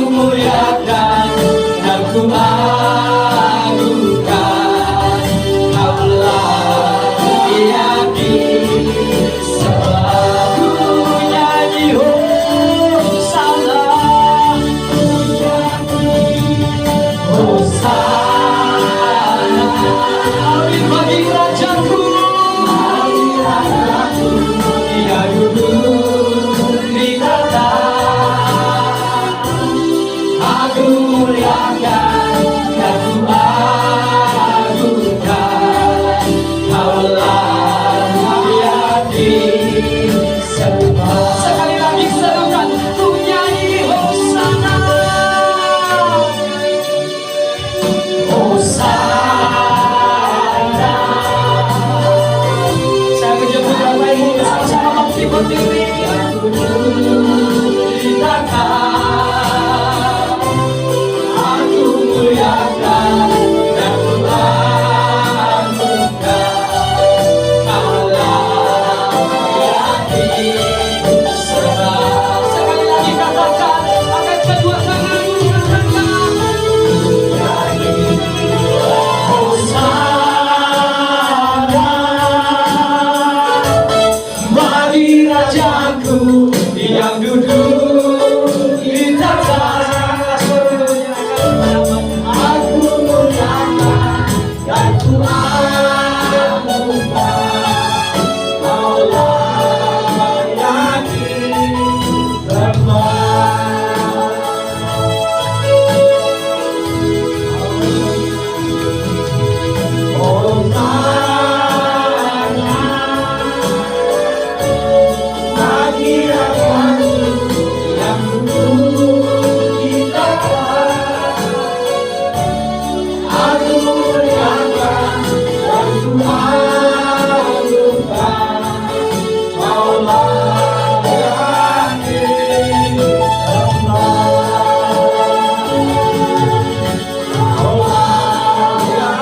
muliakan dan ku agungkan. Kaulah yang disembah. Ku nyanyi Hosana, ku nyanyi Hosana. Amin bagi Rajaku, yang duduk di tata. Aku muliakan dan ku agungkan. Kaulah yang disembah. Sekali lagi serukan, ku nyanyi Hosana, Hosana. Saya menyebut nama Ibu bersama-sama bangkit berdiri. Aku duduk di takkan. Aku muliakan dan ku agungkan. Kaulah yang disembah. Sekali lagi katakan, angkat kedua tanganmu berkata, Hosana bagi Rajaku yang duduk di tata. Aku muliakan dan ku agungkan. Kaulah yang disembah. Bagi Rajaku yang duduk di tata. Aku muliakan dan ku agungkan. Kaulah yang disembah. Kaulah yang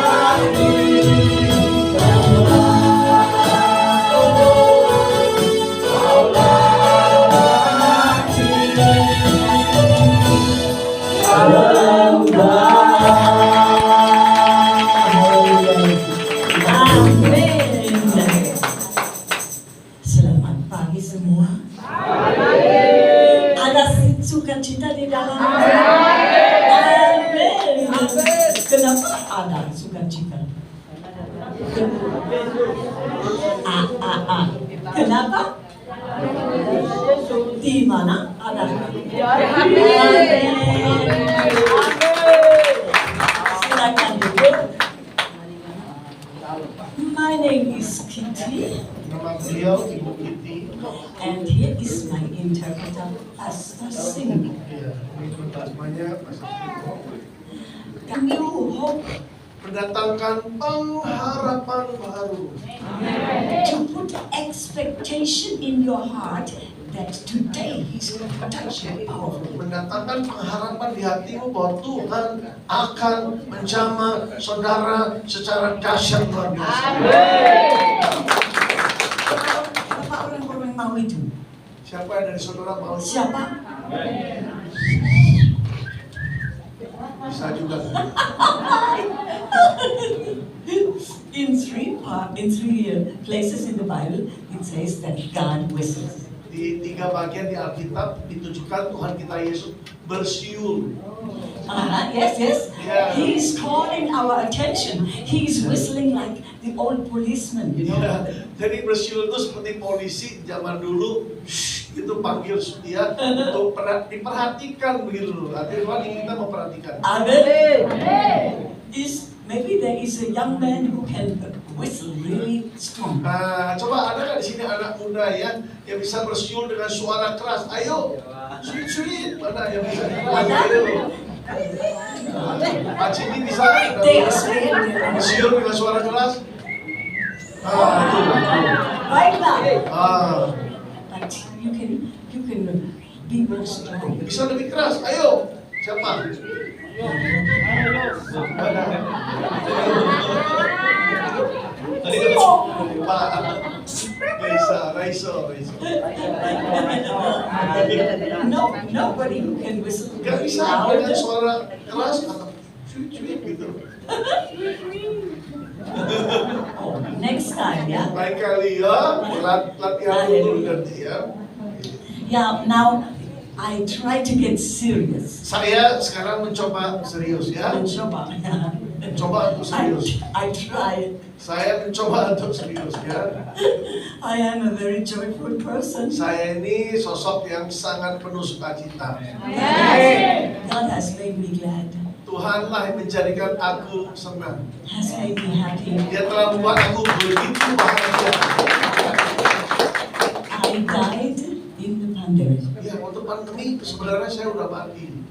Amin. Selamat pagi semua. Ada sukacita di dalam. Amin. Kenapa ada sukacita? Kenapa? Di mana ada? Silakan duduk. My name is Kitty, Nama beliau Ibu Kitty. and here is my interpreter, Pastor Singh. Ya, ini pertanyaan Pastor Tito. Can you hope Mendatangkan pengharapan baru. to put expectation in your heart that today His touch you powerful? Mendatangkan pengharapan di hatimu bahwa Tuhan akan menjamah saudara secara dahsyat luar biasa. Berapa orang-orang mau itu? Siapa yang dari saudara mau? Siapa? Bisa juga. In three places in the Bible, it says that God whistles. Di 3 bagian di Alkitab ditujukan Tuhan kita Yesus bersiul. Yes. Yeah. He's calling our attention. He's whistling like the old policeman, you know. Ya, jadi bersiul itu seperti polisi zaman dulu, itu panggil dia untuk diperhatikan begitu. Artinya Tuhan ingin kita memperhatikan. Amen. Maybe there is a young man who can whistle really strong. Nah, coba ada nggak di sini anak muda ya yang bisa bersiul dengan suara keras? Ayo, sweet, mana yang bisa? Ayo. Pak Cini bisa nggak? They are saying Bersiul dengan suara keras? Itu. baiklah. But You can be more strong. bisa lebih keras. Ayo, siapa? Tadi kan Pak Raiso. No, nobody who can whistle Gak bisa loud. dengan suara keras atau cuit gitu. Oh, next time, yeah. Lain kali ya, latihan dulu nanti ya. Yeah, now I try to get serious. Saya sekarang mencoba serius ya. Mencoba. Coba untuk serius. I try. Saya mencoba untuk serius ya. I am a very joyful person. Saya ini sosok yang sangat penuh sukacita. Yes. God has made me glad. Tuhanlah yang menjadikan aku senang. Has made me happy. Dia telah membuat aku begitu bahagia. I died in the pandemic. Ya, waktu pandemi sebenarnya saya udah mati.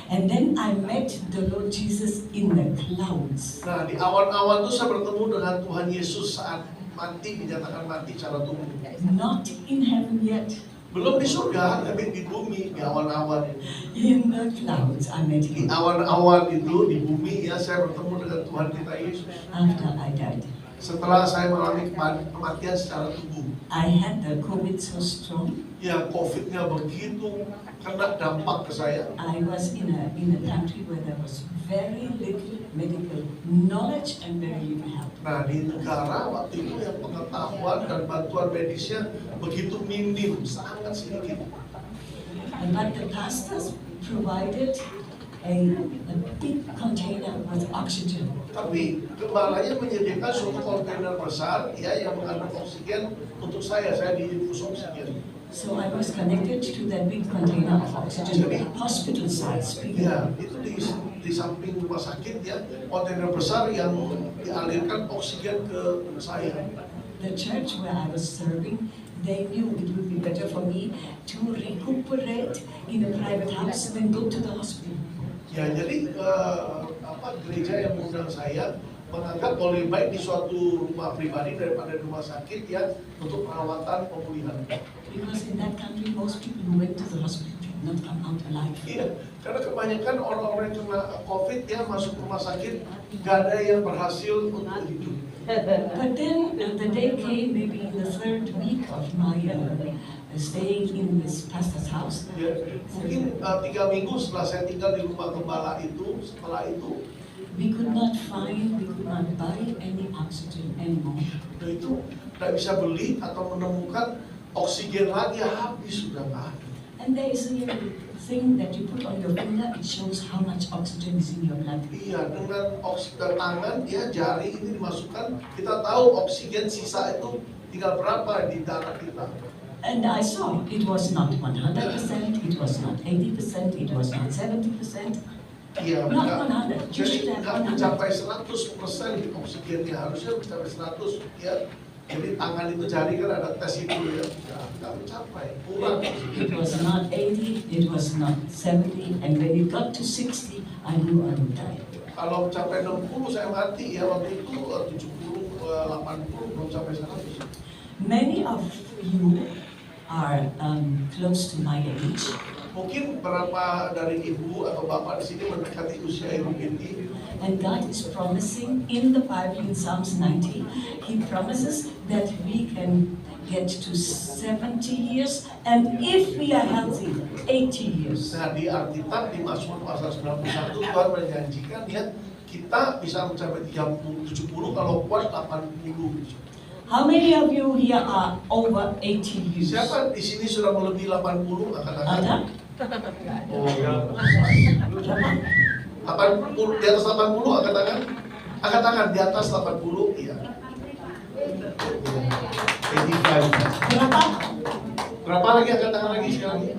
And then I met the Lord Jesus in the clouds. Nah, di awan-awan itu saya bertemu dengan Tuhan Yesus saat mati, dinyatakan mati secara tubuh. Not in heaven yet. Belum di surga, tapi di bumi, di awan-awan. In the clouds I met Di him awan-awan itu, di bumi ya, saya bertemu dengan Tuhan kita Yesus. after I died. Setelah saya mengalami kematian secara tubuh. I had the COVID so strong. Ya, COVID-nya begitu kena dampak ke saya. I was in a country where there was very little medical knowledge and very little help. Nah, di negara waktu itu yang pengetahuan dan bantuan medisnya begitu minim, sangat sedikit. But the pastors provided a big container with oxygen. Tapi gembalanya menyediakan suatu kontainer besar ya yang mengandung oksigen untuk saya diinfus oksigen. So I was connected to that big container of oxygen, hospital size. Ya, itu di samping rumah sakit ya, kontainer besar yang dialirkan oksigen ke saya. The church where I was serving, they knew it would be better for me to recuperate in a private house than go to the hospital. Ya, jadi gereja yang mengundang saya menganggap lebih baik di suatu rumah pribadi daripada di rumah sakit ya untuk perawatan pemulihan. Because in that country, most people who went to the hospital did not come out alive. Iya, karena kebanyakan orang-orang yang kena COVID ya masuk rumah sakit, gak ada yang berhasil untuk hidup. But then the day came, maybe in the third week of my staying in this pastor's house. Ya, mungkin 3 minggu setelah saya tinggal di rumah gembala itu, setelah itu, we could not buy any oxygen anymore. nah itu tidak bisa beli atau menemukan oksigen lagi, habis sudah nggak ada. And there is a thing that you put on your finger, it shows how much oxygen is in your blood. Iya, dengan oksigen tangan, ya jari ini dimasukkan, kita tahu oksigen sisa itu tinggal berapa di darah kita. And I saw it was not 100%, it was not 80%, it was not 70%. Iya, Not enggak. 100, just Jadi that nggak 100. mencapai 100% oksigennya, harusnya mencapai 100 ya. Jadi tangan itu jari kan ada tes itu ya, nggak mencapai, kurang. It was not 80, it was not 70, and when it got to 60, I knew I would die. Kalau mencapai 60 saya mati ya, waktu itu 70, 80 belum sampai 100. Many of you are close to my age. Mungkin berapa dari ibu atau bapak di sini mendekati usia ibu ini. And God is promising in the Bible, in Psalms 90, He promises that we can get to 70 years, and if we are healthy, 80 years. Nah, di Alkitab di Mazmur pasal 91 Tuhan menjanjikan ya kita bisa mencapai 70 kalau kuat 80. How many of you here are over 80 years? Siapa di sini sudah melebihi 80 angkat tangan? Ada? Oh, 80 di atas 80 angkat tangan. Angkat tangan di atas 80 iya. 85. Berapa? Berapa lagi angkat tangan lagi sekali lagi?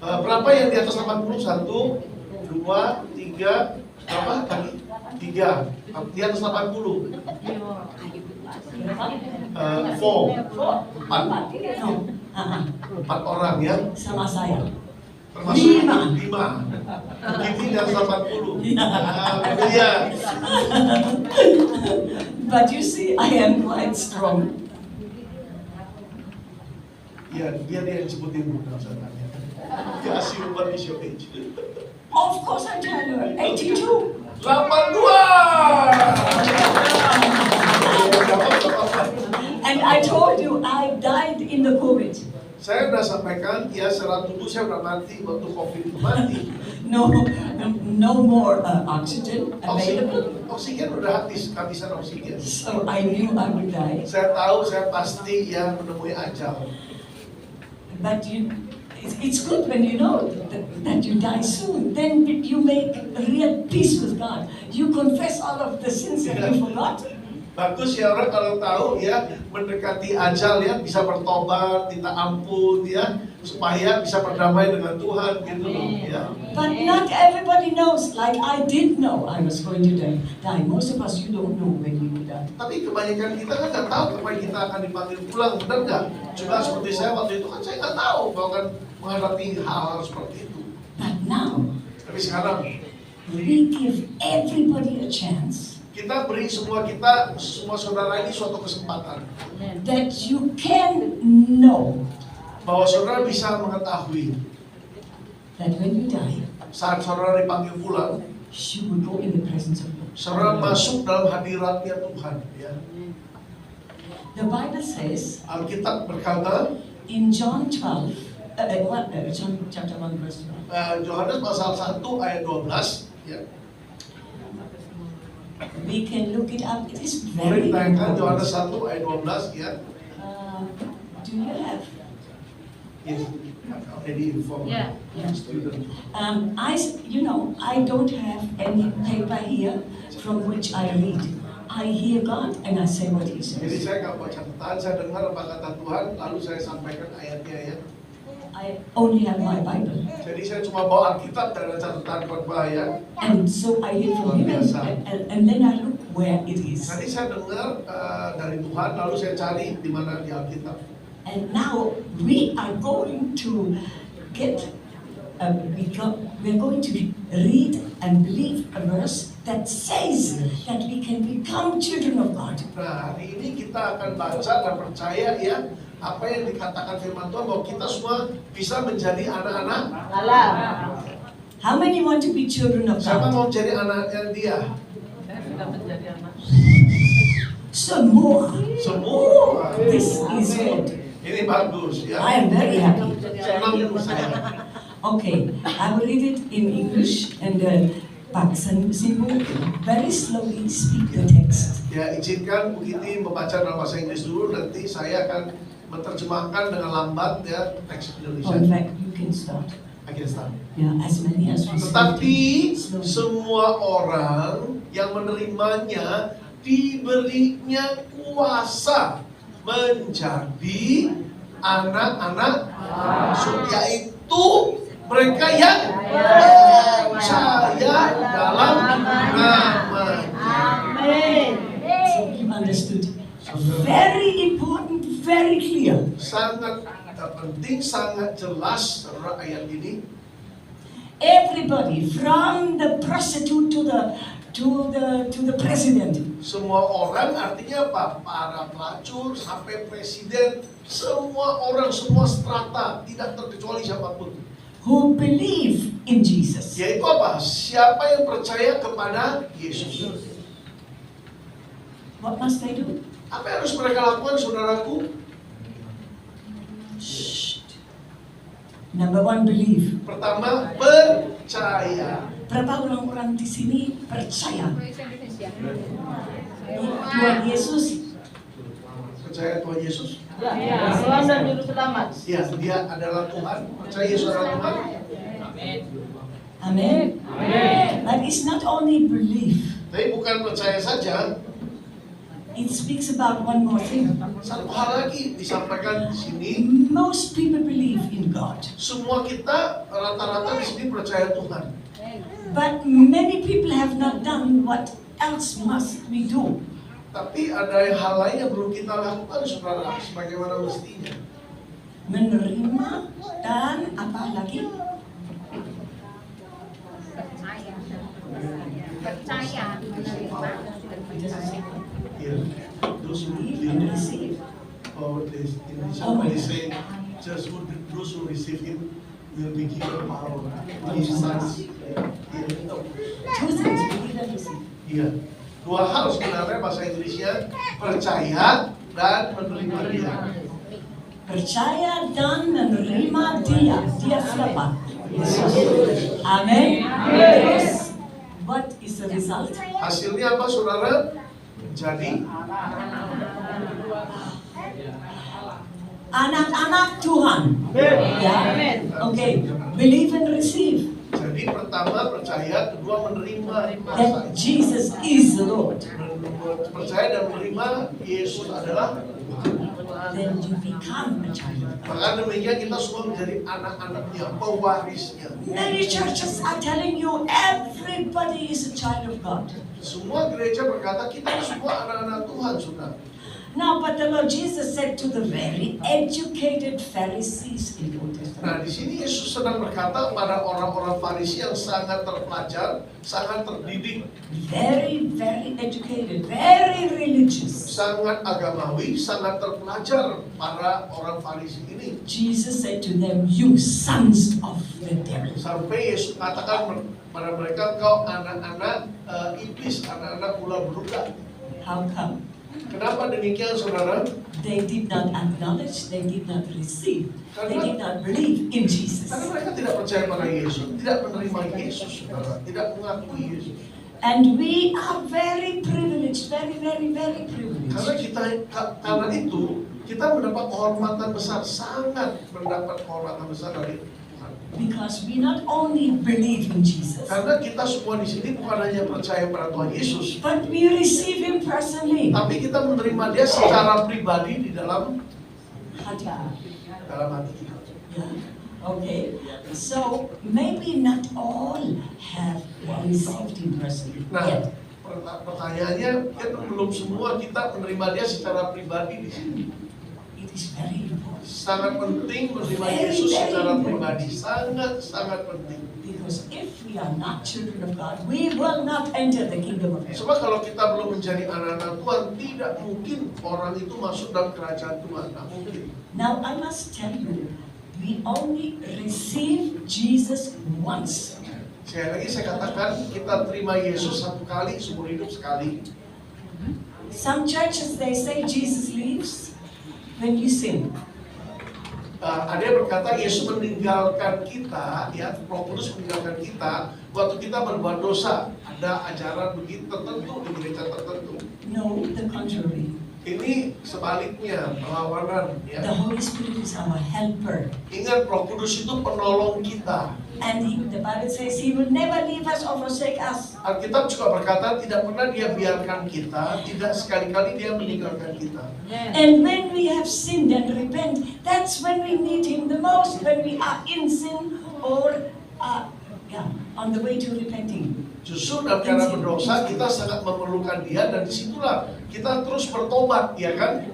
Berapa yang di atas 80? 1, 2, 3, berapa lagi? 3. Di atas 80. Berapa? 4. 4. No. 4 orang ya. Sama saya. Termasuk 5. 5. Begini di atas 80. Iya. But you see, I am quite strong. Ya, dia yang sebutin bukan saya tanya. Dia assume what is your age? Of course I tell her, 82. 82! And I told you the COVID. Saya sudah sampaikan, ya secara tubuh saya sudah mati waktu COVID itu mati. No more oxygen Oksigen, available. oksigen udah habis, kehabisan oksigen. So I knew I would die. Saya tahu saya pasti ya menemui ajal. But it's good when you know that you die soon. Then you make real peace with God. You confess all of the sins that you forgot. Bagus ya orang kalau tahu ya mendekati ajal ya bisa bertobat, minta ampun ya supaya bisa berdamai dengan Tuhan gitu loh ya. But not everybody knows. Like I did know I was going to die. Most of us, you don't know when you will die. Tapi kebanyakan kita kan nggak tahu kapan kita akan dipanggil pulang, benar nggak? Juga seperti saya waktu itu kan saya nggak tahu bahwa akan menghadapi hal seperti itu. But now Tapi sekarang we give everybody a chance kita beri semua saudara ini suatu kesempatan that you can know bahwa saudara bisa mengetahui that when you die, saat saudara dipanggil pulang, you will go in the presence of God. saudara masuk dalam hadiratnya Tuhan. Ya. The Bible says Alkitab berkata in John 12, John chapter 1 verse 12, Yohanes pasal 1 ayat 12 ya. we can look it up. It is very Boleh ditayangkan important. Yohanes 1 ayat 12 ya. Do you have? Yes. Already informed. Yeah. Student. I don't have any paper here from which I read. I hear God and I say what He Jadi says. saya nggak buat catatan, saya dengar apa kata Tuhan, lalu saya sampaikan ayatnya ya. I only have my Bible. Jadi saya cuma bawa Alkitab dan ada catatan khotbah ya. And so I hear from Him and then I look where it is. Nanti saya dengar dari Tuhan, lalu saya cari di mana di Alkitab. And now we are going to get, we're going to read and believe a verse that says that we can become children of God. Nah, hari ini kita akan baca dan percaya ya apa yang dikatakan firman Tuhan bahwa kita semua bisa menjadi anak-anak Allah. How many want to be children of Siapa God? mau jadi anaknya dia? Saya sudah menjadi anak. Semua. Semua. This is good. Ini bagus ya. I am very happy. Senang saya. Okay, I will read it in English and Pak Simbu very slowly speak the text. Ya, izinkan Bu Kiti membaca dalam bahasa Inggris dulu, nanti saya akan menerjemahkan dengan lambat ya teks Or in Indonesia. fact, you can start. I can start. Yeah, as many as we Tetapi slowly. semua orang yang menerimanya diberinya kuasa menjadi anak-anak yaitu mereka yang percaya dalam namanya. Amin. So you understood. Very important, very clear. Sangat penting, sangat jelas saudara ayat ini. Everybody, from the prostitute to the president, Semua orang artinya apa? Para pelacur sampai presiden, semua orang, semua strata, tidak terkecuali siapapun. who believe in Jesus. Yaitu apa? Siapa yang percaya kepada Yesus. What must they do? Apa yang harus mereka lakukan, saudaraku? Shh. Number one, believe. Pertama, percaya. Berapa orang-orang di sini percaya Tuhan Yesus? Percaya Tuhan Yesus? Ya, Tuhan dan Juru Selamat. Ya, dia adalah Tuhan. Percaya Yesus adalah Tuhan. Amen. But it's not only belief. Tapi bukan percaya saja. It speaks about one more thing. Satu hal lagi disampaikan di sini. Most people believe in God, Semua kita rata-rata di sini percaya Tuhan. but many people have not done what else must we do. Tapi ada hal lain yang belum kita lakukan, saudara, sebagaimana mestinya. Menerima dan apa lagi? Percaya menerima. Yeah. Those who Believe and believe, receive. or somebody say, just those who receive Him will be given power. His sons. Two things, believe and receive. Iya. Dua hal sebenarnya bahasa Inggrisnya, percaya dan menerima Dia. percaya dan menerima Dia. Dia siapa? Yesus. Amin. Terus, what is the result? Hasilnya apa, saudara? Jadi Anak-anak Tuhan. Ya. Oke. Believe and receive Jadi pertama percaya, kedua menerima that Jesus is the Lord. percaya dan menerima Yesus adalah. Then you become a child of God. Maka demikian kita semua menjadi anak-anaknya, pewarisnya. Many churches are telling you everybody is a child of God. Semua gereja berkata kita semua anak-anak Tuhan, saudara. Now, but the Lord Jesus said to the very educated Pharisees in the Old Testament, Nah, di sini Yesus sedang berkata pada orang-orang Farisi yang sangat terpelajar, sangat terdidik, very, very educated, very religious. sangat agamawi, sangat terpelajar para orang Farisi ini. Jesus said to them, you sons of the devil. Sampai Yesus katakan pada mereka, kau anak-anak iblis, anak-anak ular beludak. How come? Kenapa demikian, saudara? They did not acknowledge, they did not receive, they did not believe in Jesus. Karena mereka tidak percaya pada Yesus, tidak menerima Yesus, saudara, tidak mengakui Yesus. And we are very privileged, very, very, very privileged. Karena itu kita mendapat kehormatan besar, sangat mendapat kehormatan besar dari Tuhan. Because we not only believe in Jesus, Karena kita semua di sini bukan hanya percaya pada Tuhan Yesus, but we receive Him personally. tapi kita menerima Dia secara pribadi di dalam Hati. hati kita. Yeah. Okay. So maybe not all have received Him personally Nah, yet. pertanyaannya kan belum semua kita menerima Dia secara pribadi di sini. It is very important. Sangat penting menerima Yesus secara pribadi, sangat penting. Because if we are not children of God, we will not enter the kingdom of heaven. Sebab kalau kita belum menjadi anak-anak Tuhan, tidak mungkin orang itu masuk dalam kerajaan Tuhan, tidak mungkin. Now I must tell you, we only receive Jesus once. Sekali lagi saya katakan, kita terima Yesus satu kali, seumur hidup sekali. Some churches they say Jesus leaves when you sin. Ada yang berkata Yesus meninggalkan kita, ya, Roh Kudus meninggalkan kita waktu kita berbuat dosa. Ada ajaran begitu tertentu di gereja tertentu. No, the contrary. Ini sebaliknya, perlawanan. The Ya. Holy Spirit is our helper. Ingat, Roh Kudus itu penolong kita. And the Bible says He will never leave us or forsake us. Alkitab juga berkata tidak pernah Dia biarkan kita, tidak sekali-kali Dia meninggalkan kita. And when we have sinned and repent, that's when we need Him the most, when we are in sin or on the way to repenting. Justru dalam cara berdosa kita sangat memerlukan Dia, dan disitulah kita terus bertobat, ya kan?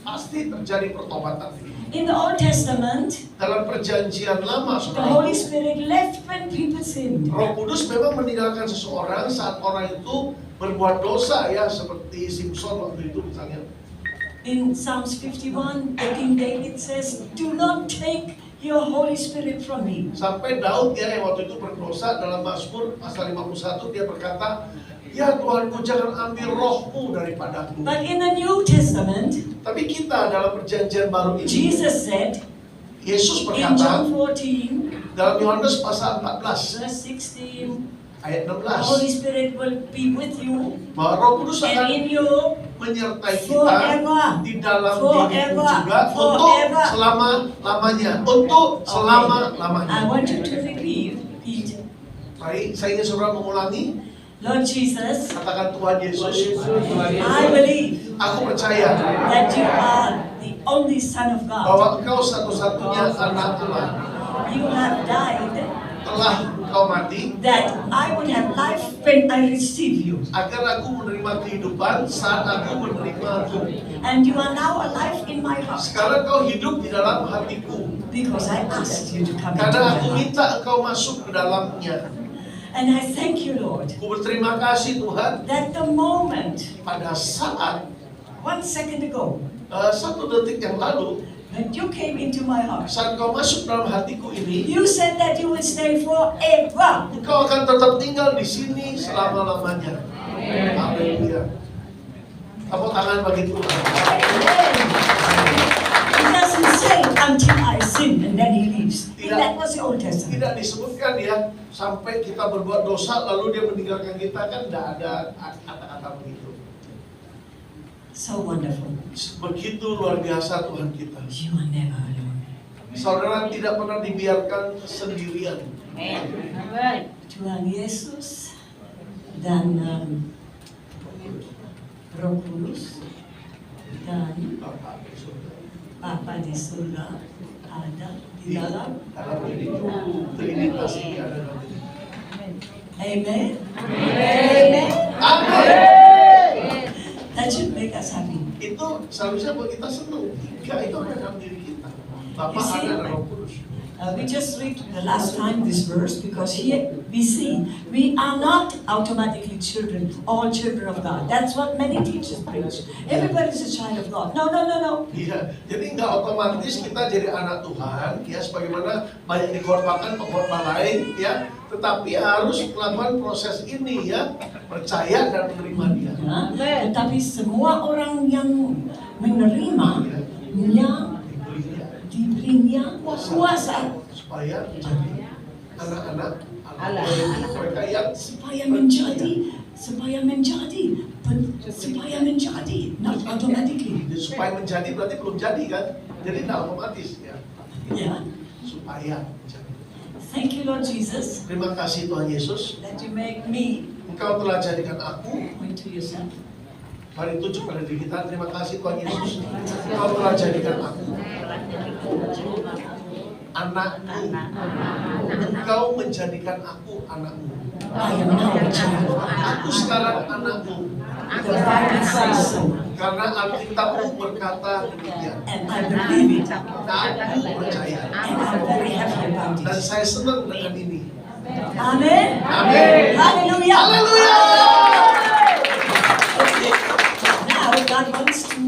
Pasti terjadi pertobatan. In the Old Testament, Dalam perjanjian lama, the saudara, Holy Spirit left when people sinned. Roh Kudus memang meninggalkan seseorang saat orang itu berbuat dosa, ya, seperti Simpson waktu itu misalnya. In Psalms 51, the King David says, do not take your Holy Spirit from me. Sampai Daud, ya, yang waktu itu berdosa, dalam Mazmur pasal 51 dia berkata, ya Tuhanku, jangan ambil rohmu daripadaku. But in the New Testament, Tapi kita dalam perjanjian baru ini, Jesus said Yesus in John berkata 14, dalam Yohanes pasal 14 verse 16, ayat the Holy 16 Spirit will be with you bahwa Roh Kudus and akan in you menyertai kita forever. di dalam Forever. dirimu juga untuk Forever. selama-lamanya, untuk selama-lamanya. I want you to repeat. Baik, saya ingin saudara mengulangi. Lord Jesus, Katakan, Tuhan Yesus, I believe aku percaya that you are the only Son of God. bahwa Engkau satu-satunya anak Allah. You have died Telah Engkau mati that I would have life when I receive you. agar aku menerima kehidupan saat aku menerima-Mu. And you are now alive in my heart Sekarang Engkau hidup di dalam hatiku, because I asked you to come into karena my aku heart. minta Engkau masuk ke dalamnya. And I thank you, Lord, Aku berterima kasih Tuhan, that the moment, pada saat 1 second ago, 1 detik yang lalu, when you came into my heart, saat Engkau masuk dalam hatiku ini, you said that you would stay forever. Engkau akan tetap tinggal di sini selama-lamanya. Haleluya. Tepuk tangan bagi Tuhan. It doesn't say until I sin and then he leaves. That was the Old Testament. Tidak disebutkan ya sampai kita berbuat dosa lalu dia meninggalkan kita, kan tidak ada kata-kata begitu. So wonderful. Begitu luar biasa Tuhan kita. You are never alone. Saudara tidak pernah dibiarkan sendirian. Tuhan Yesus dan Roh Kudus dan Bapa di surga ada di dalam. Trinitas ini ada dalam diri. Amen. Amin. That should make us happy. Itu seharusnya buat kita senang. Tiga itu ada dalam diri kita. Bapa You see? ada dan Roh Kudus. We just read the last time this verse because here we see we are not automatically children, all children of God. That's what many teachers preach. Everybody's a child of God. No. Iya, jadi nggak otomatis kita jadi anak Tuhan, ya sebagaimana banyak dikorbankan pengorban lain, ya. Tetapi harus melakukan proses ini, ya, percaya dan menerima Dia. Ya, tetapi semua orang yang menerima, yang diberinya kuasa Supaya menjadi anak-anak Allah. Mereka yang supaya menjadi, not automatically. supaya menjadi berarti belum jadi kan? Jadi tidak otomatis, ya. Ya. Supaya menjadi. Thank you, Lord Jesus, Terima kasih Tuhan Yesus. that you make me Engkau telah jadikan aku. point to yourself. Mari tunjuk pada diri kita. Terima kasih Tuhan Yesus. Engkau telah jadikan aku anakmu. Engkau menjadikan aku anakmu. I am now a child. Aku sekarang anakmu. The Bible says so, Karena Alkitabmu berkata demikian. and I believe it, Aku percaya. and I'm very happy about Dan it. saya senang dengan ini. Amen. Amin. Hallelujah. Haleluya. Now God wants to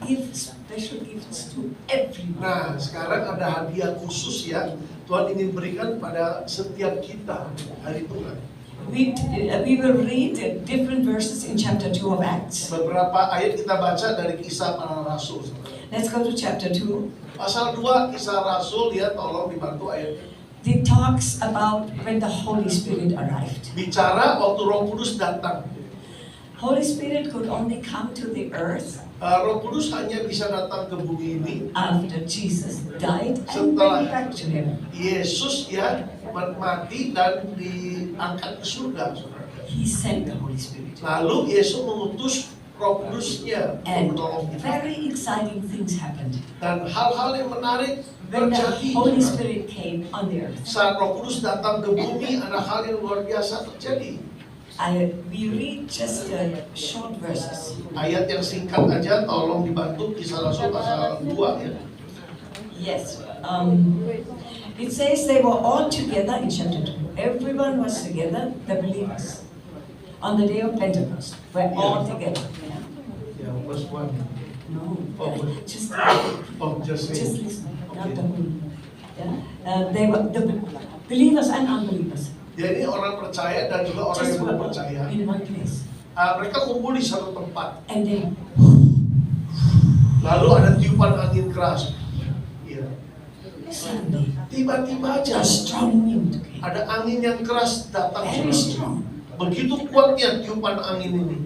give special gifts to everyone. Nah, sekarang ada hadiah khusus ya. Tuhan ingin berikan pada setiap kita hari Tuhan. We will read different verses in chapter 2 of Acts. Beberapa ayat kita baca dari Kisah Para Rasul. Let's go to chapter 2. Pasal 2 Kisah Rasul, ya, tolong dibantu ayat. It talks about when the Holy Spirit arrived. Bicara waktu Roh Kudus datang. Holy Spirit could only come to the earth Roh Kudus hanya bisa datang ke bumi ini after Jesus died and went back to heaven. Yesus ya mati dan diangkat ke surga. Saudara. He sent the Holy Spirit. Lalu Yesus mengutus Roh Kudusnya untuk And menolong kita. very exciting things happened. Dan hal-hal yang menarik When the terjadi. Holy Spirit came on the earth. Saat Roh Kudus datang ke bumi, ada hal yang luar biasa terjadi. We read just short verses. Ayat yang singkat aja, tolong dibantu Kisah Rasul pasal 2 ya. Yes. It says they were all together in chapter 2. Everyone was together, the believers. On the day of Pentecost. We're all together. Ya, verse 1. No, just Just listen, not the whole. Yeah? They were the believers and unbelievers. Jadi orang percaya dan juga orang Just yang belum percaya. in one place. Mereka kumpul di satu tempat. And then, Lalu ada tiupan angin keras. Iya. suddenly, Tiba-tiba aja a strong wind came. ada angin yang keras datang. Very strong. Begitu kuatnya tiupan angin ini.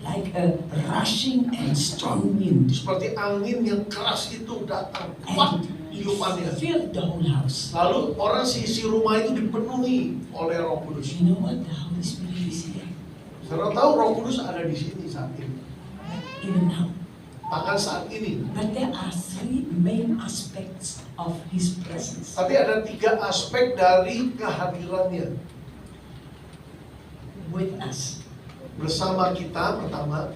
Like a rushing and strong wind. Seperti angin yang keras itu datang. Kuat tiupannya. Filled the whole house. Lalu orang si rumah itu dipenuhi oleh Roh Kudus. You know what? The Holy Spirit is here. Saudara tahu Roh Kudus ada di sini saat ini. Even now. Bahkan saat ini. But there are three main aspects of His presence. Tapi ada 3 aspek dari kehadirannya. With us. Bersama kita pertama.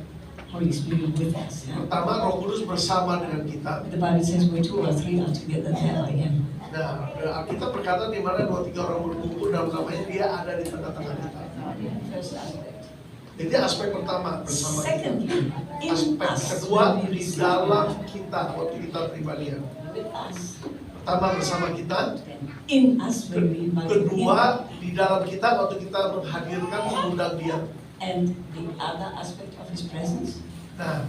Holy Spirit with us. Yeah? Pertama Roh Kudus bersama dengan kita. The Bible says where 2 or 3 are together, there I am. Nah, kita berkata di mana 2-3 orang berkumpul dalam namanya dia ada di tengah-tengah kita. First aspect. Jadi aspek pertama bersama kita. Secondly, in Aspek us. kedua when we di receive dalam Him. kita waktu kita terima dia. With us. Pertama bersama kita. In us when we invite Him. Kedua di dalam kita waktu kita menghadirkan mengundang dia. And the other aspect of His presence Nah,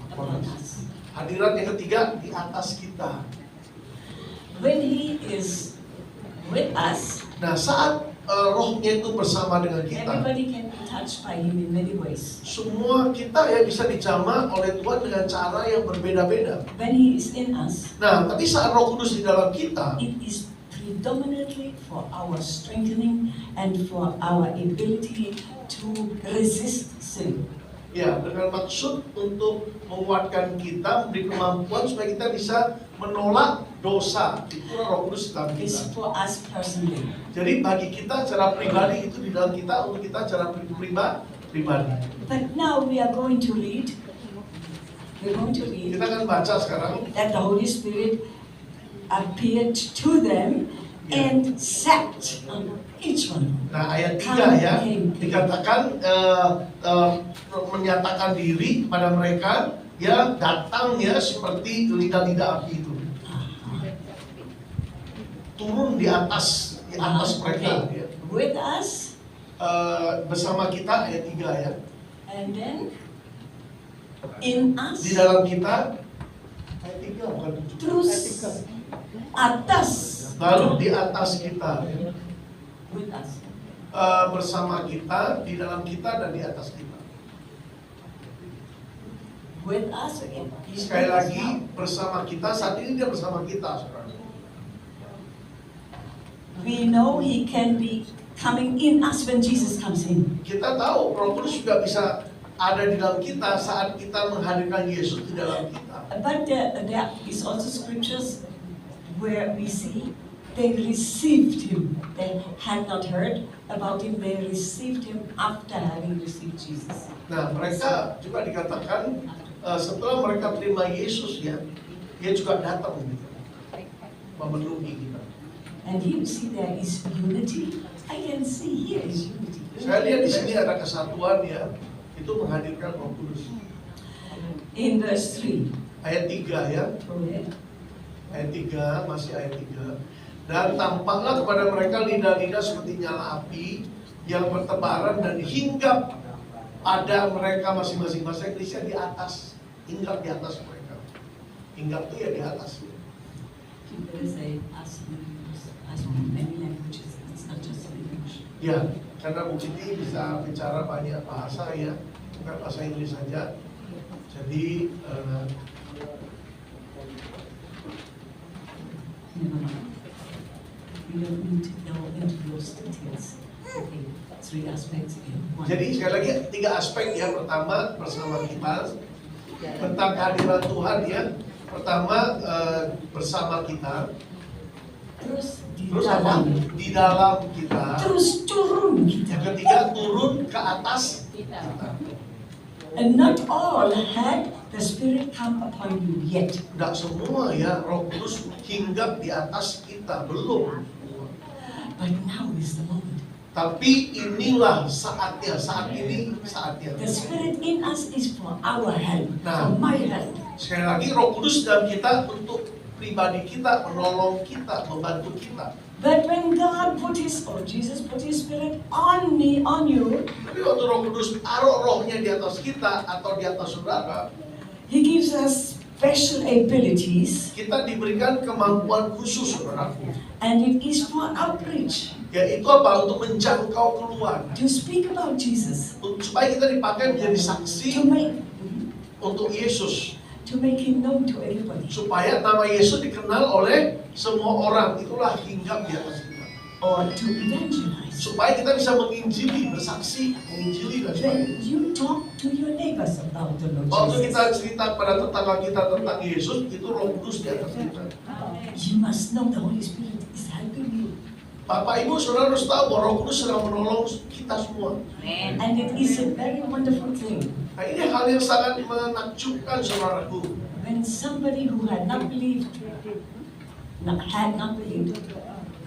upon us. Hadirat yang ketiga di atas kita. When He is with us, Nah, saat rohnya itu bersama dengan kita, everybody can be touched by Him in many ways. semua kita ya bisa dijamah oleh Tuhan dengan cara yang berbeda-beda. When He is in us, Nah, tapi saat Roh Kudus di dalam kita, it is predominantly for our strengthening and for our ability to resist sin. ya dengan maksud untuk menguatkan kita, memberi kemampuan supaya kita bisa menolak dosa. Itulah Roh Kudus di dalam It's kita. for us personally. Jadi bagi kita secara pribadi itu di dalam kita, untuk kita secara pribadi. But now we are going to read. We're going to read Kita akan baca sekarang. that the Holy Spirit appeared to them and sat on each one. Nah, ayat 3 ya, dikatakan menyatakan diri pada mereka, ya datang ya seperti lidah-lidah api itu. Turun di atas mereka. Okay. Ya. With us, Bersama kita, ayat 3 ya. and then in us, Di dalam kita, ayat 3 bukan 7. terus atas, Lalu di atas kita, ya. with us. Bersama kita, di dalam kita dan di atas kita. With us again. He's Sekali with us lagi now. bersama kita, saat ini dia bersama kita sekarang. We know He can be coming in us when Jesus comes in. Kita tahu Roh Kudus juga bisa ada di dalam kita saat kita menghadirkan Yesus di dalam kita. But there is also scriptures where we see they received Him. They had not heard about Him. They received Him after having received Jesus. Nah, mereka juga dikatakan setelah mereka terima Yesus ya, dia juga datang gitu, memenuhi kita. And you see there is unity. I can see here is unity. Saya lihat di sini ada kesatuan ya, itu menghadirkan Roh Kudus. In verse 3. Ayat 3 ya, Go ahead. ayat 3, masih ayat 3. Dan tampaklah kepada mereka lidah-lidah seperti nyala api yang bertebaran dan hinggap pada mereka masing-masing. Bahasa Inggrisnya di atas, hinggap di atas mereka. Hinggap itu ya di atas. You better say us many languages. It's not just English. Ya, karena Bu Siti bisa bicara banyak bahasa ya, bukan bahasa Inggris saja. Jadi Never mind. We don't need to go into those details. Okay, 3 aspects again. One. Jadi sekali lagi 3 aspek ya. Pertama bersama kita tentang kehadiran Tuhan ya. Pertama bersama kita. Terus di Terus apa? dalam. Di dalam kita. Terus turun kita. Yang ketiga turun ke atas kita. And not all had the Spirit come upon you yet. Tidak semua ya Roh Kudus hinggap di atas kita, belum. But now is the moment. Tapi inilah saatnya, saat ini saatnya. The Spirit in us is for our help, Nah. for my help. Sekali lagi Roh Kudus dalam kita untuk pribadi kita, menolong kita, membantu kita. But when God put His, or Jesus put His Spirit on me, on you, Tapi waktu Roh Kudus taruh rohnya di atas kita atau di atas saudara, He gives us special abilities, kita diberikan kemampuan khusus, saudaraku. and it is for outreach, Yaitu apa? Untuk menjangkau keluar. to speak about Jesus, Supaya kita dipakai menjadi saksi to make untuk Yesus. Him known to everybody, Supaya nama Yesus dikenal oleh semua orang. Itulah hinggap di atas kita. or to evangelize. Supaya kita bisa menginjili, bersaksi, menginjili dan sebagainya. When you talk to your neighbors about the Lord Waktu kita Jesus, cerita pada tetangga kita tentang Yesus, itu Roh Kudus di atas kita. you must know the Holy Spirit is helping you. Bapak Ibu saudara harus tahu bahwa Roh Kudus sedang menolong kita semua. And it is a very wonderful thing Nah ini hal yang sangat menakjubkan saudaraku. when somebody who had not believed,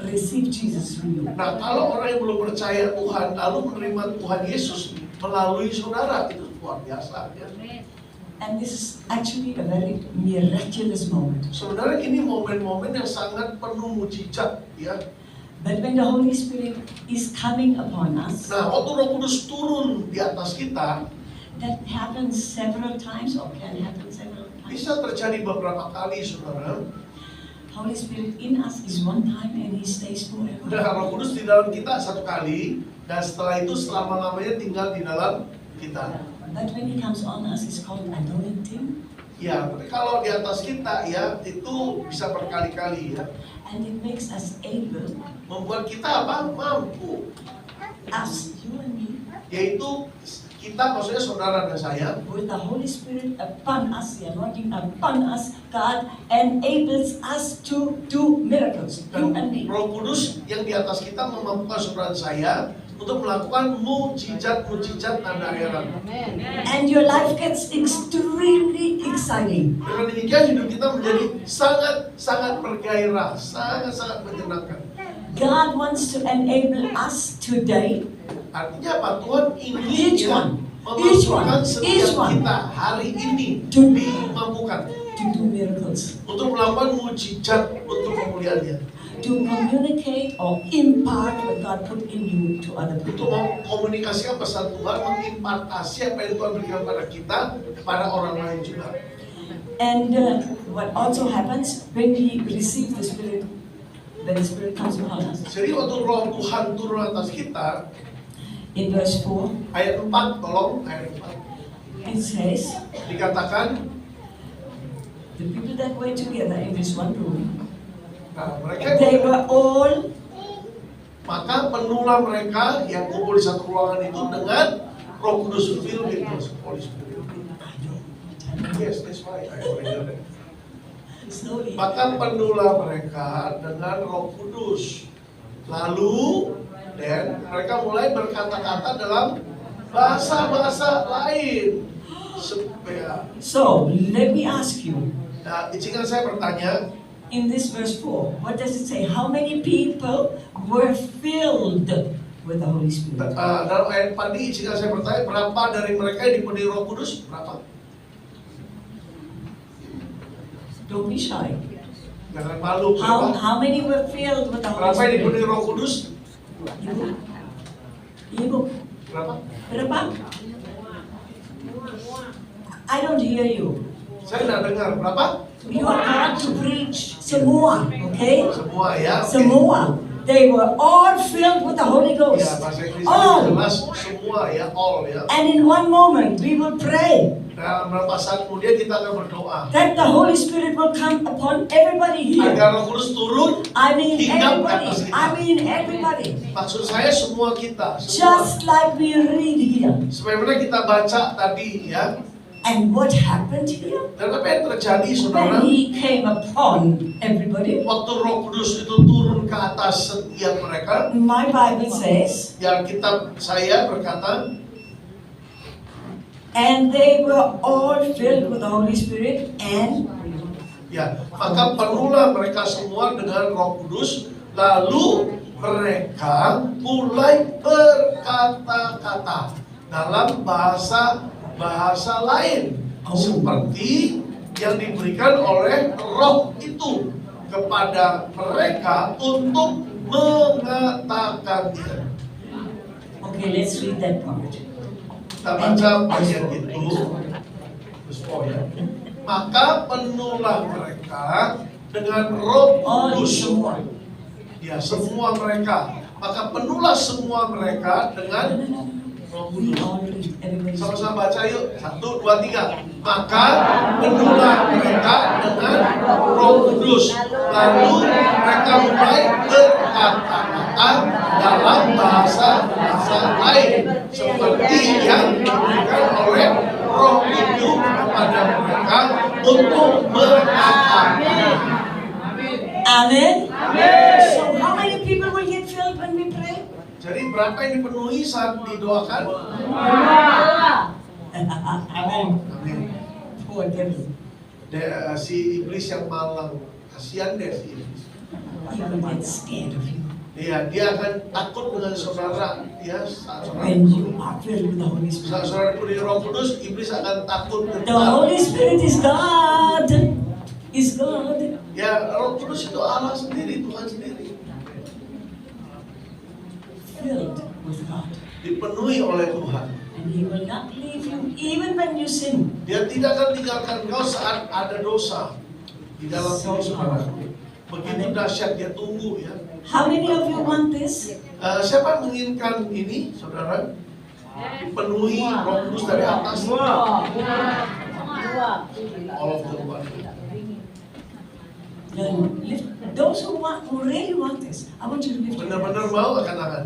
receive Jesus through you. Nah kalau orang yang belum percaya Tuhan lalu menerima Tuhan Yesus melalui saudara, itu luar biasa ya. And this is actually a very miraculous moment. Sebenarnya ini momen-momen yang sangat penuh mujizat ya. But when the Holy Spirit is coming upon us, Nah waktu Roh Kudus turun di atas kita, that happens several times or can happen several Bisa terjadi beberapa kali, saudara. Holy Spirit in us is one time and He stays forever. Dan Roh Kudus di dalam kita satu kali, dan setelah itu selama-lamanya tinggal di dalam kita. But when He comes on us, it's called anointing. Ya, tapi kalau di atas kita ya itu bisa berkali-kali ya. And it makes us able, Membuat kita apa? Mampu. us, you and me, Yaitu kita, maksudnya saudara dan saya, with the Holy Spirit upon us, the anointing upon us, God enables us to do miracles. You and dan me. Roh Kudus yang di atas kita memampukan saudara dan saya untuk melakukan mujizat-mujizat tanda heran. And your life gets extremely exciting. Dengan demikian hidup kita menjadi sangat-sangat bergairah, sangat-sangat menyenangkan. God wants to enable us today, Artinya apa? Tuhan ingin Each ya, one. memampukan Each setiap one. kita hari ini To- dimampukan to do miracles, untuk melakukan mujizat untuk kemuliaan-Nya, to communicate or impart what God put in you to other untuk people. mengkomunikasikan pesan Tuhan, mengimpartasi apa yang Tuhan berikan pada kita kepada orang lain juga. And what also happens when we receive the Spirit, when the Spirit comes upon us. Jadi waktu Roh Tuhan turun atas kita, In verse 4, ayat 4, tolong ayat 4 it says, dikatakan, the people that were together in this one room, nah, mereka they were all maka penuhlah mereka yang kumpul di satu ruangan itu dengan Roh Kudus, filled with the Holy Spirit. Yes, that's right. I already read it. slowly. Maka penuhlah mereka dengan Roh Kudus. Lalu, dan mereka mulai berkata-kata dalam bahasa-bahasa lain. Supaya, So, let me ask you, nah, izinkan saya bertanya, in this verse 4, what does it say? How many people were filled with the Holy Spirit? dalam ayat 4 ini, izinkan saya bertanya, berapa dari mereka yang dipenuhi Roh Kudus? Berapa? Don't be shy. Jangan malu. Berapa? How many were filled with the Holy Berapa yang dipenuhi Spirit? Roh Kudus? Ibu? Ibu? Berapa? Berapa? I don't hear you. Saya tidak dengar. Berapa? You are called to preach. Semua, okay? Semua ya. Oke. Semua. They were all filled with the Holy Ya, Ghost. bahasa Inggris All. jelas semua ya, all ya. And in one moment, we will pray Dalam beberapa saat kemudian kita akan berdoa that the Holy Spirit will come upon everybody here. agar Roh Kudus turun. I mean Hinggap ke everybody. atas kita. I mean everybody. Maksud saya semua kita, semua. Just like we read here. Sebagaimana kita baca tadi ya. And what happened here? Dan apa yang terjadi, saudara? When He came upon everybody, Waktu Roh Kudus itu turun ke atas setiap mereka, my Bible says, yang kitab saya berkata, and they were all filled with the Holy Spirit and ya, maka penuhlah mereka semua dengan Roh Kudus, lalu mereka mulai berkata-kata dalam bahasa lain, seperti yang diberikan oleh Roh itu kepada mereka untuk mengatakannya. okay, let's read that part. Kita baca bagian itu. Terus ya. Maka penuhlah mereka dengan Roh All Kudus. semua. Ya, semua mereka. Maka penuhlah semua mereka dengan Roh We Kudus. all read. Everybody. Sama-sama baca yuk. 1, 2, 3. Maka penuhlah mereka dengan Roh Kudus. Lalu mereka mulai berkata-kata dalam bahasa lain, seperti yang diberikan oleh Roh itu kepada mereka untuk mengatakannya. Amen. So how many people will get filled when we pray? Jadi berapa yang dipenuhi saat didoakan? Amen. Amin. Poor devil. Si iblis yang malang, kasihan deh si iblis. He will get scared of you Iya, dia akan takut dengan saudara. Ya, saat saudara when you are filled with the Holy saat Spirit. saudara dipenuhi Roh Kudus, iblis akan takut The gentar. Holy Spirit is God. Is God. Ya, Roh Kudus itu Allah sendiri, Tuhan sendiri. Filled with God. Dipenuhi oleh Tuhan. And And He will not leave you even when you sin. Dia tidak akan tinggalkan kau saat ada dosa di dalam diri saudara. Begitu dahsyat, dia tunggu ya. How many of you want this? Siapa menginginkan ini, saudara? Penuhi Roh Kudus dari atas. All of the one. Then lift, those who really want this, I want you to lift your Benar-benar hands. mau akan tangan.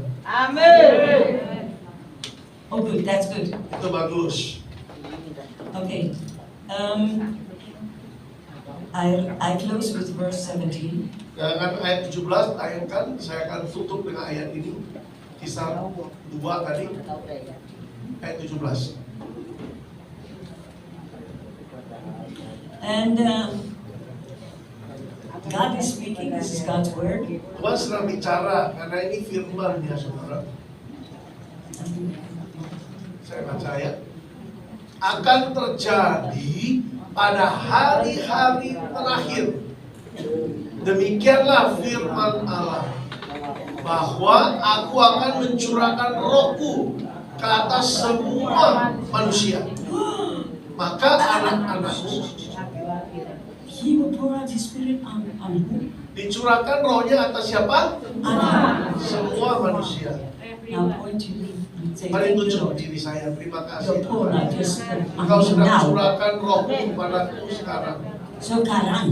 Oh, good, that's good. Itu bagus. Okay. I close with verse 17. Dengan ayat 17, saya akan tutup dengan ayat ini. Kisah 2 tadi, ayat 17. And God is speaking, this is God's word. Tuhan sedang bicara, karena ini firman ya saudara. Saya baca ya. Akan terjadi pada hari-hari terakhir. Demikianlah firman Allah, bahwa aku akan mencurahkan rohku ke atas semua manusia. Maka anak-anakmu, He will pour out His Spirit on who? dicurahkan rohnya atas siapa? On Semua manusia. Now point to me and say, Mari thank you, tunjuk Lord. diri saya, terima You're kasih pouring out Tuhan. your Spirit Engkau on me sudah now. mencurahkan rohmu kepadaku sekarang. So Karan.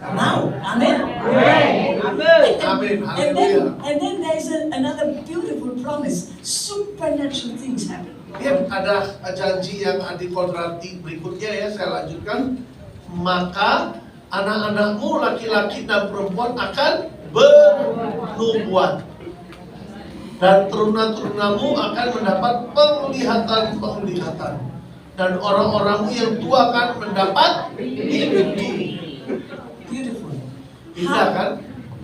Now. Amen. Amin, haleluya. And then there's another beautiful promise. Supernatural things happen. Lihat, ada janji yang dikodrati berikutnya ya, saya lanjutkan. Maka anak-anakmu laki-laki dan perempuan akan bernubuat, dan teruna-terunamu akan mendapat penglihatan-penglihatan, dan orang-orangmu yang tua akan mendapat mimpi. Beautiful. Indah kan?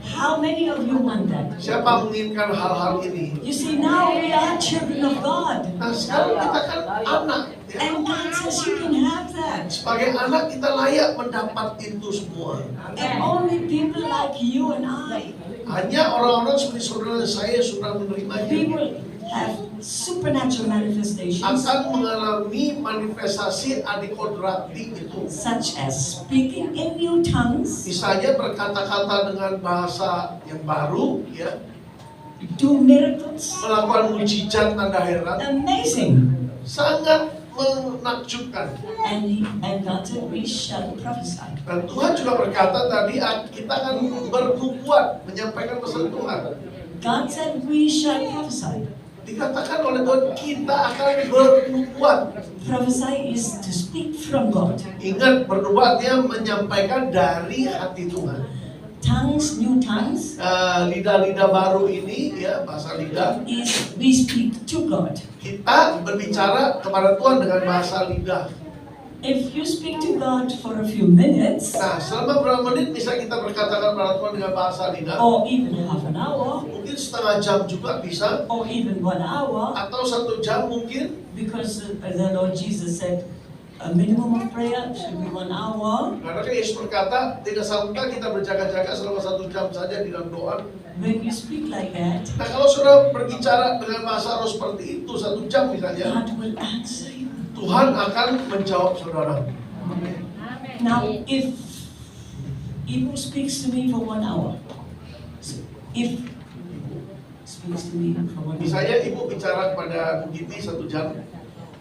How many of you want that? Siapa menginginkan hal-hal ini? You see, now we are children of God. Nah, sekarang kita kan anak ya. And God says you can have that. Sebagai anak kita layak mendapat itu semua. And only people like you and I, Hanya orang-orang seperti saudara saya sudah menerimanya. people have supernatural manifestations, Akan mengalami manifestasi adikodrati itu. such as speaking in new tongues, Misalnya berkata-kata dengan bahasa yang baru, ya, do miracles. melakukan mujizat tanda heran, Amazing. sangat menakjubkan. And God said we shall prophesy. Dan Tuhan juga berkata tadi kita akan bernubuat, menyampaikan pesan Tuhan. God said we shall prophesy. Dikatakan oleh Tuhan kita akan bernubuat. Prophesy is to speak from God. Ingat, bernubuatnya menyampaikan dari hati Tuhan. Tongues, new tongues, Lidah-lidah baru ini, ya, bahasa lidah. is we speak to God. Kita berbicara kepada Tuhan dengan bahasa lidah. If you speak to God for a few minutes, Nah, selama berapa menit bisa kita berkatakan kepada Tuhan dengan bahasa lidah? or even half an hour, Mungkin setengah jam juga bisa, or even 1 hour, atau 1 jam mungkin. because the Lord Jesus said a minimum of prayer should be 1 hour. Karena kan Yesus berkata, tidak sangka kita berjaga-jaga selama 1 jam saja di dalam doa. When you speak like that, Nah, kalau sudah berbicara dengan bahasa roh seperti itu 1 jam misalnya, God will answer you. Tuhan akan menjawab saudara. Now, if Ibu speaks to me for 1 hour, if speaks to me for 1 hour, Misalnya ibu bicara kepada Bu Giti 1 jam,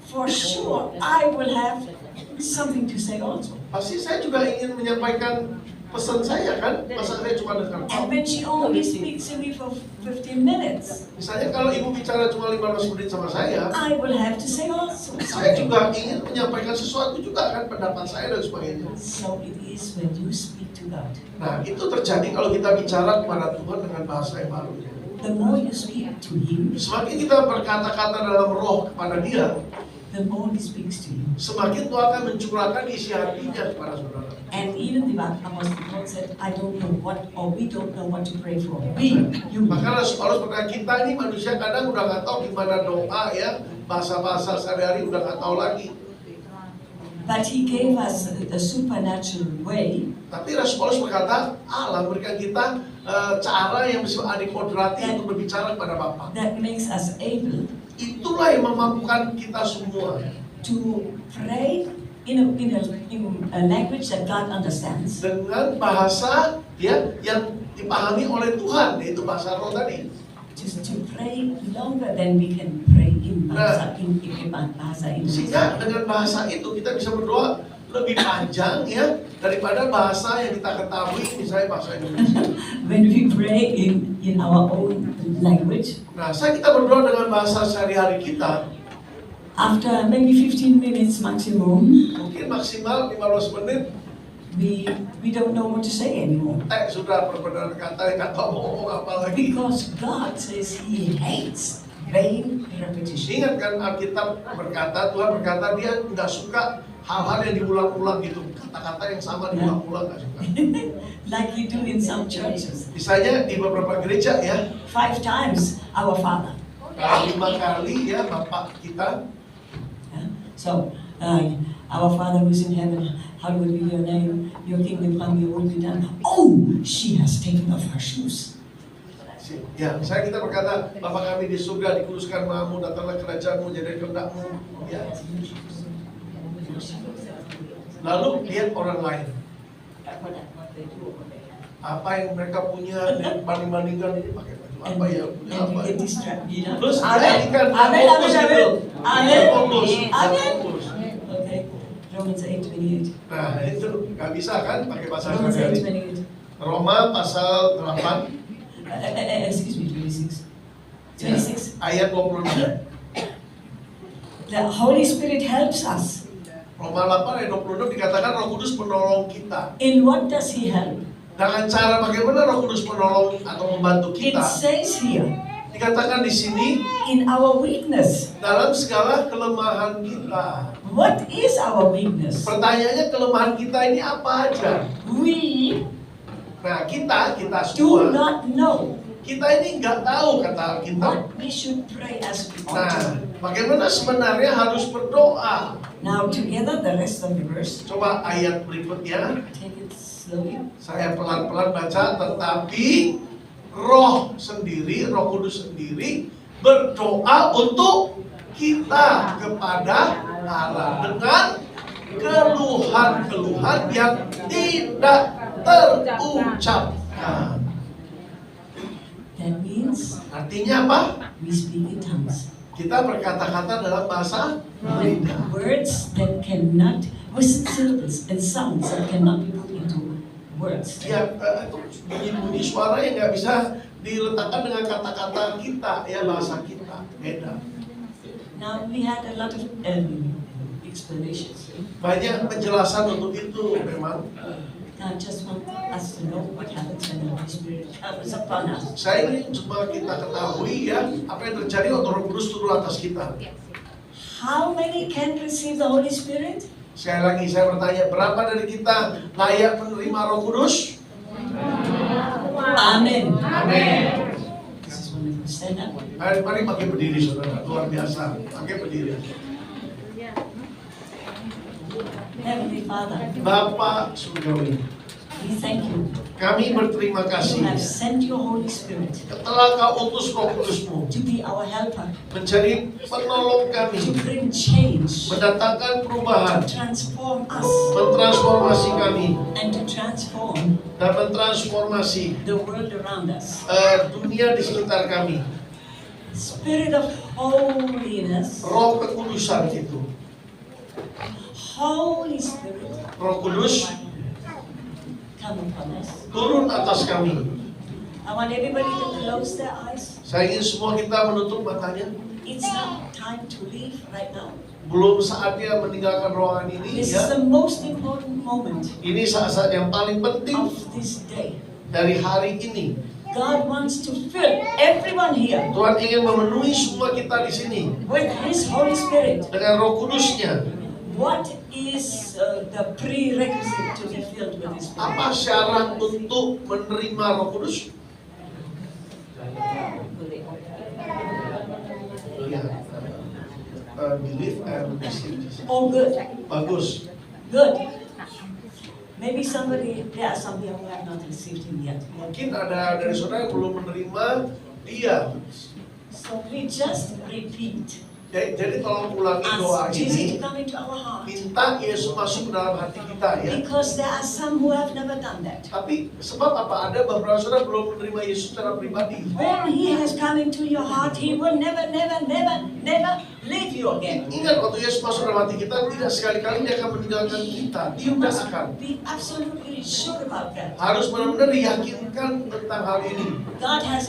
for sure I will have something to say also. pasti saya juga ingin menyampaikan pesan saya kan, masa saya cuma dengar. And when she only speaks to me for 15 minutes, Misalnya kalau ibu bicara cuma 15 menit sama saya I will have to say also juga something. ingin menyampaikan sesuatu juga kan, pendapat saya dan sebagainya. So it is when you speak to God. Nah, itu terjadi kalau kita bicara kepada Tuhan dengan bahasa yang baru. The more you speak to Him, Semakin kita berkata-kata dalam roh kepada Dia, the more He speaks to you. semakin Tuhan akan mencurahkan isi hatinya kepada saudara. And even the Apostle Paul said, I don't know what, or we don't know what to pray for. We, you. Maka Paulus berkata, kita ini manusia kadang udah nggak tahu gimana doa ya, bahasa-bahasa sehari-hari udah nggak tahu lagi. But He gave us a supernatural way Tapi Rasul Paulus berkata, Allah memberikan kita cara yang bersifat adikodrati untuk berbicara kepada Bapa. that makes us able Itulah yang memampukan kita semua to pray in a language that God understands. dengan bahasa ya yang dipahami oleh Tuhan, yaitu bahasa roh tadi. Just to pray longer than we can pray in bahasa Indonesia. Sehingga dengan bahasa itu kita bisa berdoa lebih panjang ya daripada bahasa yang kita ketahui, misalnya bahasa Indonesia. When we pray in our own language, Nah, kita berdoa dengan bahasa sehari-hari kita, after maybe 15 minutes maximum, mungkin maksimal 15 menit, we don't know what to say anymore. sudah benar-benar kata mau ngomong apa lagi. Because God says He hates vain repetition. Ingat kan Alkitab berkata, Tuhan berkata dia nggak suka hal-hal yang diulang-ulang gitu, kata-kata yang sama diulang-ulang nggak suka. Like you do in some churches. Misalnya di beberapa gereja ya, 5 times our Father. 5 kali ya Bapak kita. Yeah? So, our Father who's in heaven, hallowed be your name, your kingdom come, your will be done. Oh, she has taken off her shoes. Ya, misalnya kita berkata, Bapa kami di surga, dikuduskan namamu, datanglah kerajaanmu, jadi kehendakmu. Ya. Lalu lihat orang lain. Apa yang mereka punya, banding-bandingkan ini pakai baju apa ya, punya And apa you ya. get distracted, you know. Terus Amen. jadikan Amen. fokus Amen. gitu. Amen. Fokus. Amen. Fokus. Okay. Romans 8:28. Nah, itu nggak bisa kan pakai bahasa Romans sehari-hari. 8:28. Roma pasal 8 Excuse me, 26. 26. ayat 26. The Holy Spirit helps us. Roma 8 ayat 26 dikatakan Roh Kudus penolong kita. In what does He help? Dengan cara bagaimana Roh Kudus menolong atau membantu It kita? says here, Dikatakan di sini in our weakness. dalam segala kelemahan kita. What is our weakness? Pertanyaannya kelemahan kita ini apa aja? We Nah kita do semua not know kita ini nggak tahu kata Alkitab. what we should pray as we ought Nah, to. bagaimana sebenarnya harus berdoa? Now together the rest of the verse. Coba ayat berikutnya. Take it slowly. Saya pelan-pelan baca, tetapi Roh sendiri, Roh Kudus sendiri berdoa untuk kita kepada Allah dengan keluhan-keluhan yang tidak terucapkan. That means Artinya apa? we speak in tongues. Kita berkata-kata dalam bahasa beda. Words that cannot, with syllables and sounds that cannot be put into words. Ya, bunyi-bunyi suara yang nggak bisa diletakkan dengan kata-kata kita, ya bahasa kita beda. Now we had a lot of explanations. Banyak penjelasan untuk itu memang. I just want us to know what happens when the Holy Spirit comes upon us. Saya ingin cuma kita ketahui ya apa yang terjadi waktu Roh Kudus turun atas kita. How many can receive the Holy Spirit? Sekali lagi saya bertanya, berapa dari kita layak menerima Roh Kudus? Amen. Amin. This is wonderful. Stand up. Mari pakai berdiri saudara, luar biasa. Pakai berdiri. Heavenly Father, Bapa Surgawi, we thank you. kami berterima You kasih have sent your Holy Spirit telah Kau utus Roh Kudus-Mu to be our helper, menjadi penolong to kami, bring change, mendatangkan perubahan, to transform us, mentransformasi kami and to transform dan mentransformasi the world around us. dunia di sekitar kami. Spirit of holiness, Roh kekudusan itu, Holy Spirit, Roh Kudus come upon us. turun atas kami. I want everybody to close their eyes. Saya ingin semua kita menutup matanya. It's not time to leave right now. Belum saatnya meninggalkan ruangan ini This is ya. the most important moment Ini saat-saat yang paling penting of this day. dari hari ini. God wants to fill everyone here Tuhan ingin memenuhi semua kita di sini with His Holy Spirit. dengan Roh Kudusnya. What is the prerequisite to be filled with His Spirit? Apa syarat untuk menerima Roh Kudus? Ya. Believe and receive. Oh, good, Bagus. good. Maybe there are some here who have not received him yet. Mungkin ada dari saudara yang belum menerima dia. So we just repeat. Jadi tolong ulangi doa Ask Jesus ini. to come into our heart. Minta Yesus masuk ke dalam hati kita ya. Because there are some who have never done that. Tapi sebab apa? Ada beberapa saudara belum menerima Yesus secara pribadi. When he has come into your heart, he will never leave you again. Ingat waktu Yesus masuk dalam hati kita, tidak sekali-kali dia akan meninggalkan kita. Dia You tidak must akan. be absolutely sure about that. Harus benar-benar diyakinkan tentang hal ini. God has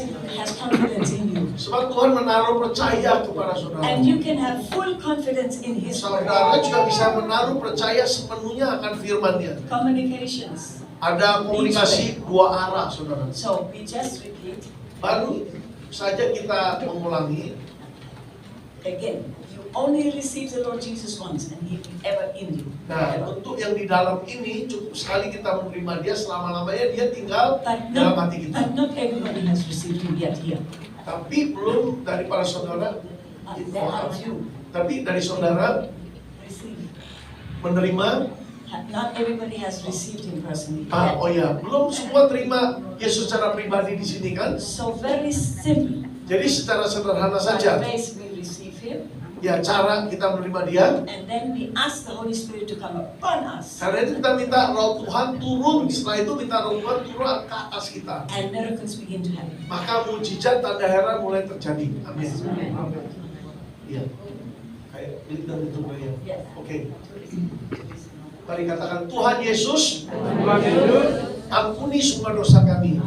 confidence in you. Sebab Tuhan menaruh percaya kepada saudara. And you can have full confidence in his word. Saudara juga bisa menaruh percaya sepenuhnya akan firman-Nya. Communications. Ada komunikasi dua arah, saudara. So we just repeat. Baru saja kita mengulangi. Again, you only receive the Lord Jesus once and he will ever in you. Nah, untuk yang di dalam ini cukup sekali kita menerima dia, selama-lamanya dia tinggal dalam hati kita. But not everybody has received him yet here. Tapi belum dari para saudara, There are few. tapi dari saudara Receive. menerima. Not everybody has received him personally. Oh ya, belum semua terima Yesus secara pribadi di sini kan? So very simple. Jadi secara sederhana By saja, faith we receive him, ya cara kita menerima dia. and then we ask the Holy Spirit to come upon us, Karena itu kita minta Roh Tuhan turun. Setelah itu minta Roh Tuhan turun ke atas kita. and miracles begin to happen. Maka mujizat tanda heran mulai terjadi. Amin. Amen. Iya. Kayak klik dan itu ya. Yes. Oke. Mari katakan, Tuhan Yesus, ampuni semua dosa kami.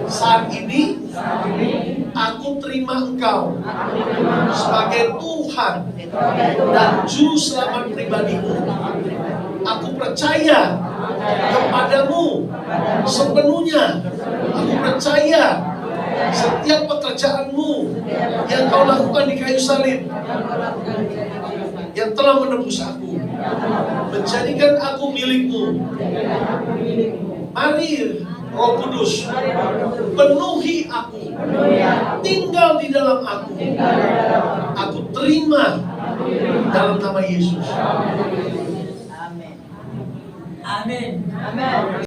Saat ini, aku terima Engkau sebagai Tuhan dan Juru Selamat pribadiku. Aku percaya kepadamu sepenuhnya. Aku percaya setiap pekerjaanmu yang kau lakukan di kayu salib, yang telah menebus aku, menjadikan aku milikmu. Mari Roh Kudus penuhi aku, tinggal di dalam aku. Aku terima dalam nama Yesus. Amen. Amen. Amen.